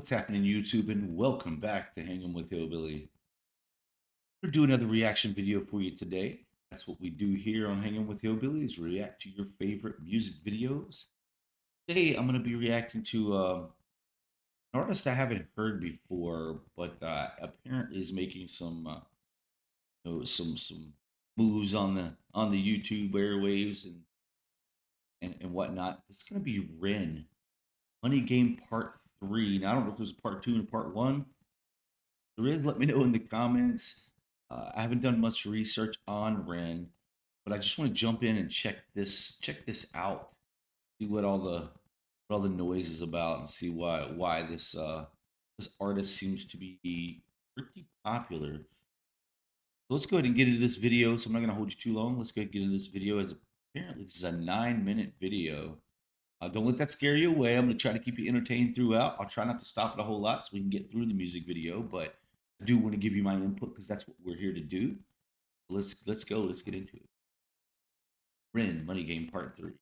What's happening, YouTube? And welcome back to Hanging with Hillbilly. We're doing another reaction video for you today. That's what we do here on Hanging with Hillbilly is react to your favorite music videos. Today, I'm going to be reacting to an artist I haven't heard before, but apparently is making some moves on the YouTube airwaves and whatnot. This is going to be REN, Money Game Part 3. Now, I don't know if there's a Part 2 and Part 1. If there is, let me know in the comments. I haven't done much research on REN, but I just want to jump in and check this out, see what all the noise is about, and see why this artist seems to be pretty popular. So let's go ahead and get into this video. So I'm not going to hold you too long. Let's go ahead and get into this video. As apparently this is a 9-minute video. Don't let that scare you away. I'm going to try to keep you entertained throughout. I'll try not to stop it a whole lot so we can get through the music video, but I do want to give you my input because that's what we're here to do. Let's go. Let's get into it. REN, Money Game Part 3.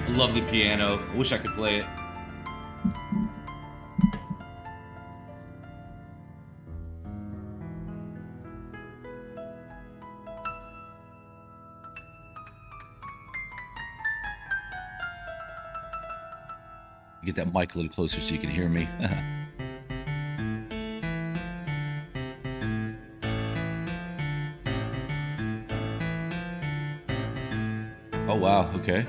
I love the piano. I wish I could play it. Get that mic a little closer so you can hear me. Oh, wow. Okay.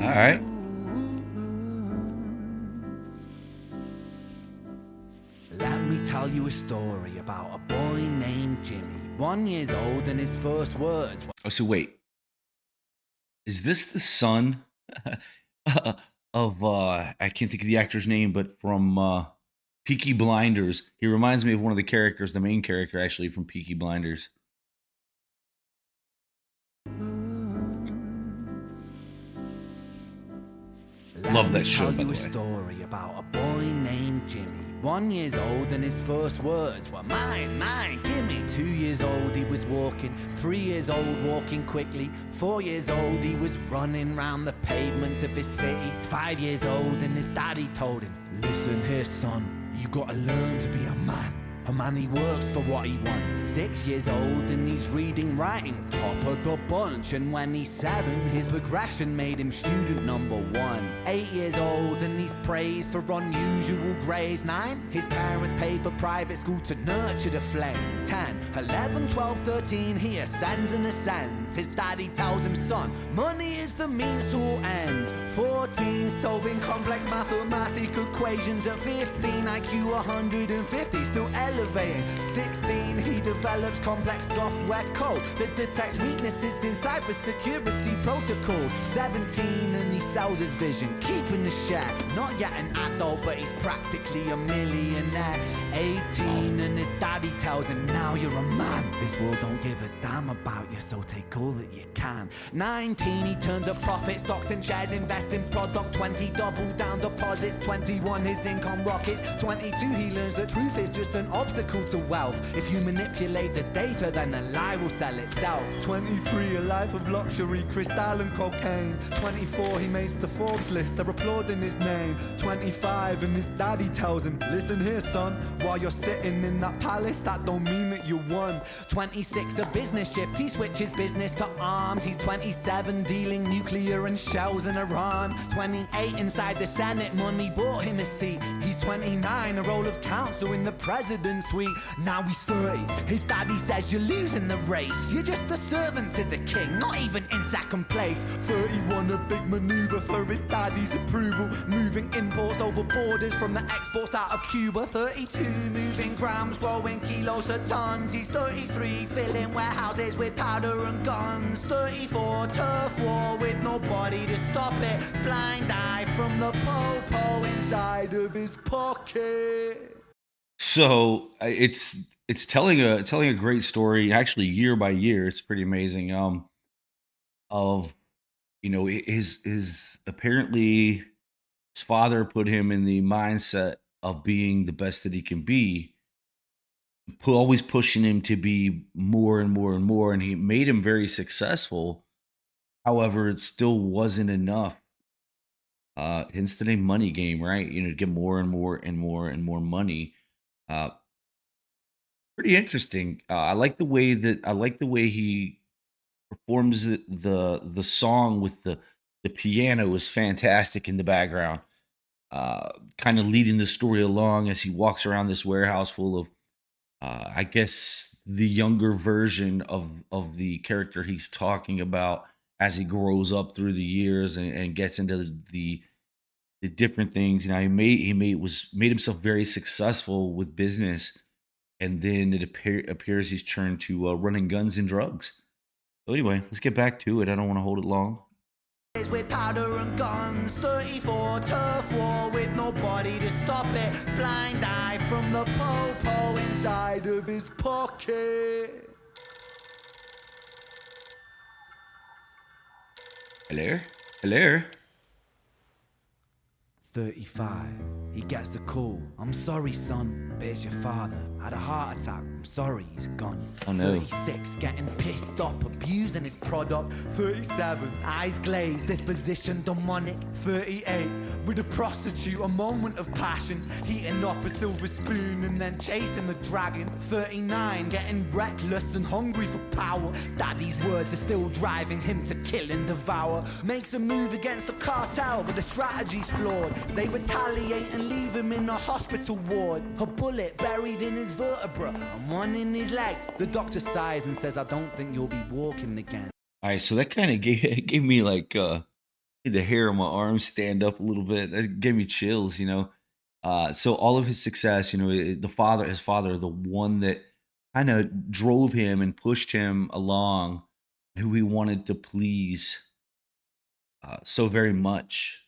All right. Let me tell you a story about a boy named Jimmy, 1 year old, and his first words. Oh, so wait. Is this the son of I can't think of the actor's name, but from Peaky Blinders? He reminds me of one of the characters, the main character actually from Peaky Blinders. Love that show, by the way. Let me tell you a story about a boy named Jimmy, 1 year old, and his first words were mine, mine, gimme. 2 years old, he was walking. 3 years old, walking quickly. 4 years old, he was running round the pavements of his city. 5 years old, and his daddy told him, listen here, son, you gotta learn to be a man. A man, he works for what he wants. 6 years old and he's reading, writing, top of the bunch. And when he's 7, his progression made him student number 1. 8 years old and he's praised for unusual grades. 9, his parents paid for private school to nurture the flame. 10, 11, 12, 13, he ascends and ascends. His daddy tells him, son, money is the means to all ends. 14, solving complex mathematical equations. At 15, IQ 150, still elevating. 16, he develops complex software code that detects weaknesses in cybersecurity protocols. 17, and he sells his vision, keeping the share. Not yet an adult, but he's practically a millionaire. 18, and his dad daddy tells him, now you're a man. This world don't give a damn about you, so take all that you can. 19, he turns a profit, stocks and shares, invest in product. 20, double down deposits. 21, his income rockets. 22, he learns the truth is just an obstacle to wealth. If you manipulate the data, then the lie will sell itself. 23, a life of luxury, crystal and cocaine. 24, he makes the Forbes list, they're applauding his name. 25, and his daddy tells him, listen here son, while you're sitting in that palace, that don't mean that you won. 26, a business shift, he switches business to arms. He's 27, dealing nuclear and shells in Iran. 28, inside the Senate, money bought him a seat. He's 29, a role of counsel in the president's suite. Now he's 30, his daddy says you're losing the race. You're just a servant to the king, not even in second place. 31, a big maneuver for his daddy's approval, moving imports over borders from the exports out of Cuba. 32, moving grams, growing kilos to tons. He's 33, filling warehouses with powder and guns. 34, turf war with nobody to stop it. Blind eye from the po-po inside of his pocket. So it's telling a great story. Actually, year by year, it's pretty amazing. Of his apparently his father put him in the mindset of being the best that he can be, always pushing him to be more and more and more, and he made him very successful. However, it still wasn't enough. Hence the name Money Game, right? To get more and more and more and more money. Uh, Pretty interesting. I like the way he performs the song with the piano is fantastic in the background. Kind of leading the story along as he walks around this warehouse full of I guess the younger version of the character he's talking about as he grows up through the years and gets into the different things. He made himself very successful with business, and then appears he's turned to running guns and drugs. So anyway, let's get back to it. I don't want to hold it long. With powder and guns, 34, turf war with nobody to stop it. Blind eye from the po-po inside of his pocket. Hello? Hello? 35, he gets the call. I'm sorry, son, but it's your father. Had a heart attack. I'm sorry, he's gone. Oh, no. 36, getting pissed off, abusing his product. 37, eyes glazed, disposition demonic. 38, with a prostitute, a moment of passion. Heating up a silver spoon and then chasing the dragon. 39, getting reckless and hungry for power. Daddy's words are still driving him to kill and devour. Makes a move against the cartel, but the strategy's flawed. They retaliate and leave him in a hospital ward. A bullet buried in his vertebra and one in his leg. The doctor sighs and says, I don't think you'll be walking again. All right, so that kind of gave me like the hair on my arms stand up a little bit. That gave me chills. So all of his success, his father, the one that kind of drove him and pushed him along, who he wanted to please so very much,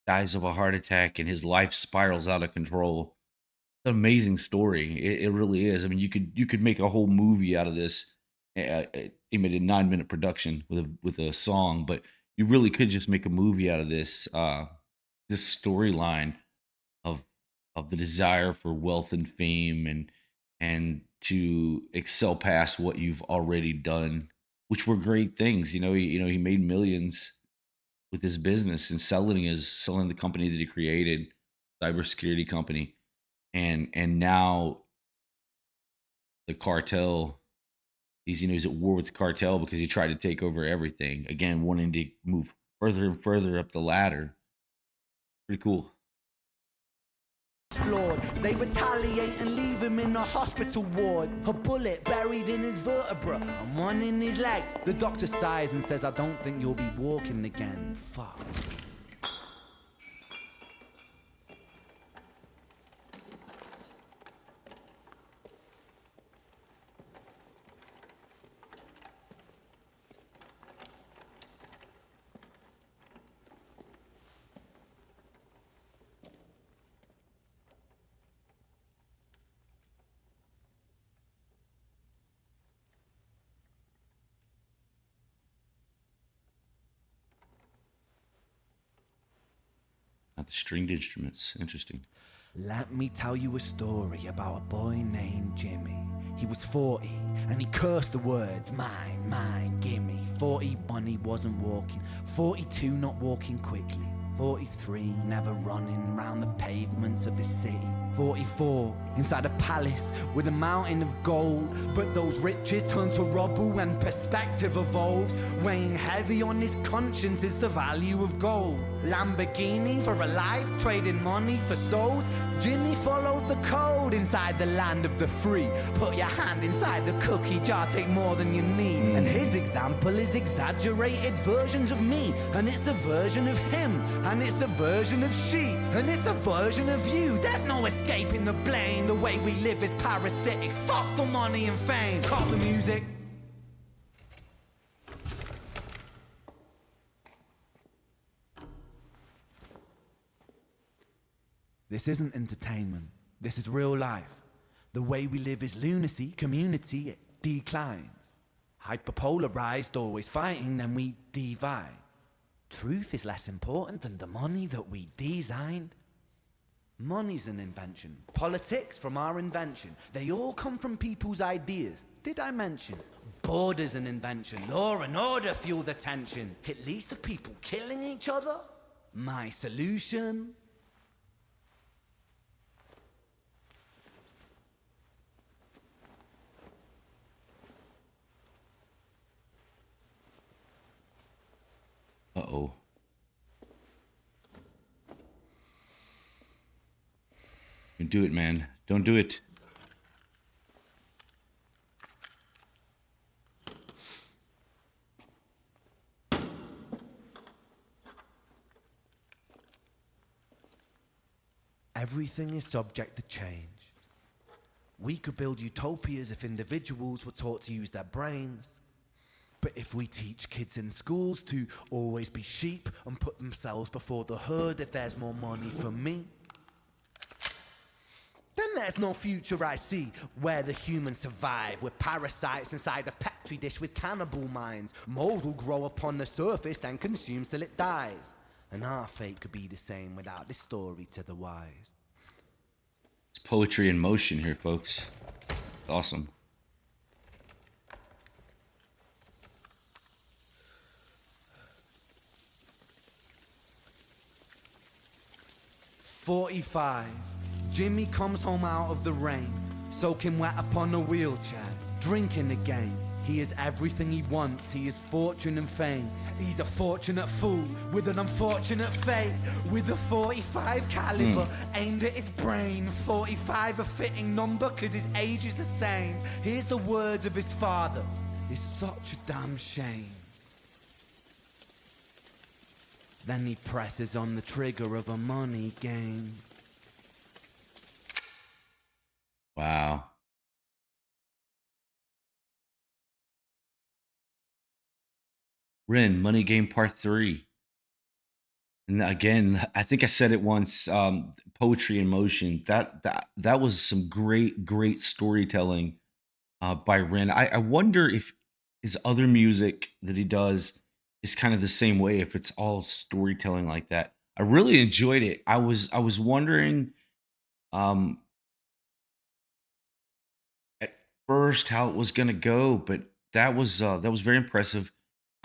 dies of a heart attack, and his life spirals out of control. It's an amazing story. It really is. I mean, you could make a whole movie out of this. He made a 9-minute production with a song, but you really could just make a movie out of this this storyline of the desire for wealth and fame, and to excel past what you've already done, which were great things. He made millions with his business and selling the company that he created, cybersecurity company, and now the cartel. He's at war with the cartel because he tried to take over everything again, wanting to move further and further up the ladder. Pretty cool. Flawed. They retaliate and leave him in a hospital ward. A bullet buried in his vertebra and one in his leg. The doctor sighs and says, I don't think you'll be walking again. Fuck. Not the stringed instruments. Interesting. Let me tell you a story about a boy named Jimmy. He was 40 and he cursed the words, mine, mine, gimme. 41 he wasn't walking, 42 not walking quickly, 43 never running round the pavements of his city, 44 inside a palace with a mountain of gold. But those riches turn to rubble when perspective evolves. Weighing heavy on his conscience is the value of gold. Lamborghini for a life, trading money for souls. Jimmy followed the code inside the land of the free. Put your hand inside the cookie jar, take more than you need. And his example is exaggerated versions of me. And it's a version of him, and it's a version of she, and it's a version of you. There's no escaping the blame. The way we live is parasitic. Fuck the money and fame. Call the music. This isn't entertainment. This is real life. The way we live is lunacy, community, it declines. Hyperpolarized, always fighting, then we divide. Truth is less important than the money that we designed. Money's an invention. Politics from our invention. They all come from people's ideas. Did I mention? Border's an invention. Law and order fuel the tension. It leads to people killing each other. My solution? Uh-oh. Don't do it, man. Don't do it. Everything is subject to change. We could build utopias if individuals were taught to use their brains. But if we teach kids in schools to always be sheep and put themselves before the herd if there's more money for me, then there's no future I see where the humans survive. We're parasites inside a Petri dish with cannibal minds. Mold will grow upon the surface then consumes till it dies. And our fate could be the same without this story to the wise. It's poetry in motion here, folks. Awesome. "45. Jimmy comes home out of the rain, soaking wet upon a wheelchair, drinking again. He is everything he wants, he is fortune and fame. He's a fortunate fool with an unfortunate fate. With a 45 caliber aimed at his brain. 45 a fitting number cause his age is the same. Here's the words of his father, it's such a damn shame. Then he presses on the trigger of a money game. Wow. REN, Money Game Part 3. And again, I think I said it once, poetry in motion. That was some great storytelling by REN. I wonder if his other music that he does is kind of the same way, if it's all storytelling like that. I really enjoyed it. I was wondering at first how it was gonna go, but that was very impressive.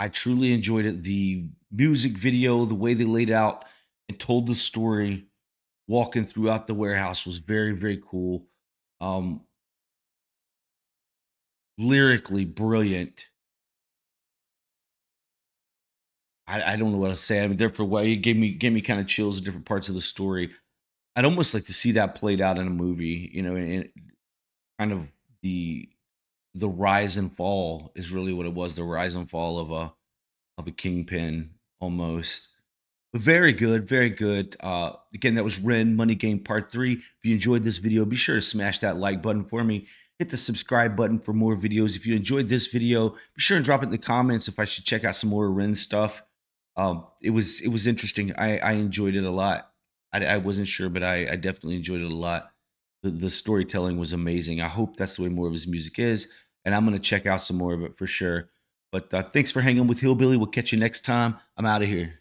I truly enjoyed it. The music video, the way they laid out and told the story, walking throughout the warehouse was very cool. Um, Lyrically brilliant. I don't know what to say. I mean, therefore, why it gave me kind of chills at different parts of the story. I'd almost like to see that played out in a movie. You know, and kind of the rise and fall is really what it was. The rise and fall of a kingpin almost. But very good, very good. Again, that was REN Money Game Part 3. If you enjoyed this video, be sure to smash that like button for me. Hit the subscribe button for more videos. If you enjoyed this video, be sure and drop it in the comments if I should check out some more REN stuff. It was interesting. I enjoyed it a lot. I wasn't sure, but I definitely enjoyed it a lot. The storytelling was amazing. I hope that's the way more of his music is, and I'm going to check out some more of it for sure. But thanks for hanging with Hillbilly. We'll catch you next time. I'm out of here.